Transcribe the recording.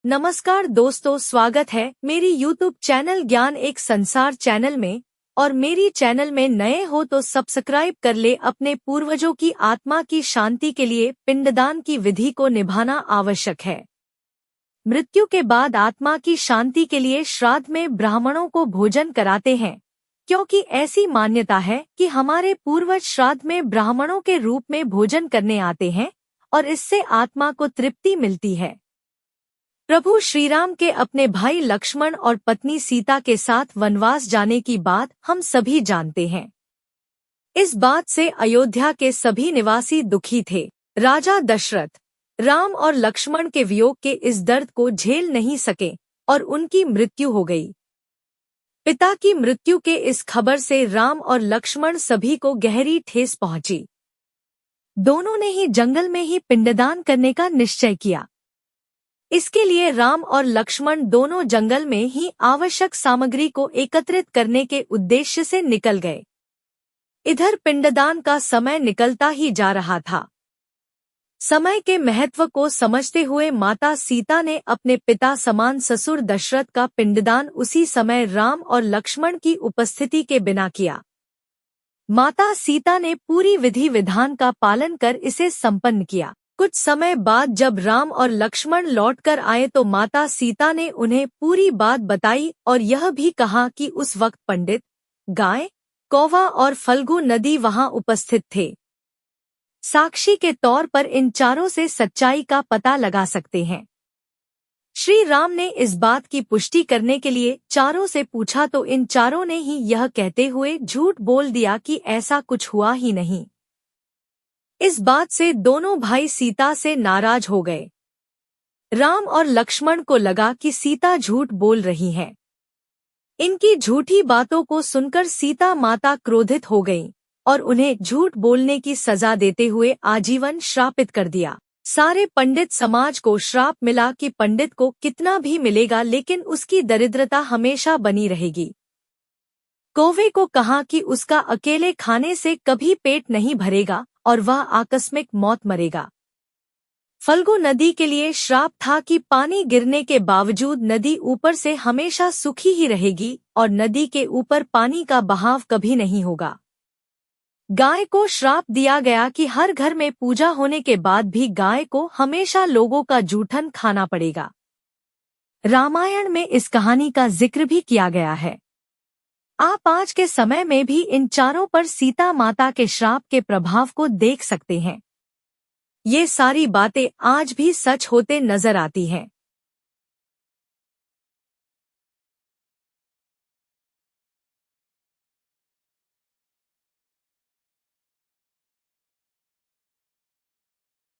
नमस्कार दोस्तों, स्वागत है मेरी यूट्यूब चैनल ज्ञान एक संसार चैनल में। और मेरी चैनल में नए हो तो सब्सक्राइब कर ले। अपने पूर्वजों की आत्मा की शांति के लिए पिंडदान की विधि को निभाना आवश्यक है। मृत्यु के बाद आत्मा की शांति के लिए श्राद्ध में ब्राह्मणों को भोजन कराते हैं, क्योंकि ऐसी मान्यता है कि हमारे पूर्वज श्राद्ध में ब्राह्मणों के रूप में भोजन करने आते हैं और इससे आत्मा को तृप्ति मिलती है। प्रभु श्रीराम के अपने भाई लक्ष्मण और पत्नी सीता के साथ वनवास जाने की बात हम सभी जानते हैं। इस बात से अयोध्या के सभी निवासी दुखी थे। राजा दशरथ राम और लक्ष्मण के वियोग के इस दर्द को झेल नहीं सके और उनकी मृत्यु हो गई। पिता की मृत्यु के इस खबर से राम और लक्ष्मण सभी को गहरी ठेस पहुंची। दोनों ने ही जंगल में ही पिंडदान करने का निश्चय किया। इसके लिए राम और लक्ष्मण दोनों जंगल में ही आवश्यक सामग्री को एकत्रित करने के उद्देश्य से निकल गए। इधर पिंडदान का समय निकलता ही जा रहा था। समय के महत्व को समझते हुए माता सीता ने अपने पिता समान ससुर दशरथ का पिंडदान उसी समय राम और लक्ष्मण की उपस्थिति के बिना किया। माता सीता ने पूरी विधि विधान का पालन कर इसे संपन्न किया। कुछ समय बाद जब राम और लक्ष्मण लौटकर आए तो माता सीता ने उन्हें पूरी बात बताई और यह भी कहा कि उस वक्त पंडित, गाय, कौवा और फल्गु नदी वहां उपस्थित थे। साक्षी के तौर पर इन चारों से सच्चाई का पता लगा सकते हैं। श्री राम ने इस बात की पुष्टि करने के लिए चारों से पूछा तो इन चारों ने ही यह कहते हुए झूठ बोल दिया कि ऐसा कुछ हुआ ही नहीं। इस बात से दोनों भाई सीता से नाराज हो गए। राम और लक्ष्मण को लगा कि सीता झूठ बोल रही है। इनकी झूठी बातों को सुनकर सीता माता क्रोधित हो गईं और उन्हें झूठ बोलने की सजा देते हुए आजीवन श्रापित कर दिया। सारे पंडित समाज को श्राप मिला कि पंडित को कितना भी मिलेगा लेकिन उसकी दरिद्रता हमेशा बनी रहेगी। कौवे को कहा कि उसका अकेले खाने से कभी पेट नहीं भरेगा और वह आकस्मिक मौत मरेगा। फल्गु नदी के लिए श्राप था कि पानी गिरने के बावजूद नदी ऊपर से हमेशा सूखी ही रहेगी और नदी के ऊपर पानी का बहाव कभी नहीं होगा। गाय को श्राप दिया गया कि हर घर में पूजा होने के बाद भी गाय को हमेशा लोगों का जूठन खाना पड़ेगा। रामायण में इस कहानी का जिक्र भी किया गया है। आप आज के समय में भी इन चारों पर सीता माता के श्राप के प्रभाव को देख सकते हैं। ये सारी बातें आज भी सच होते नजर आती हैं।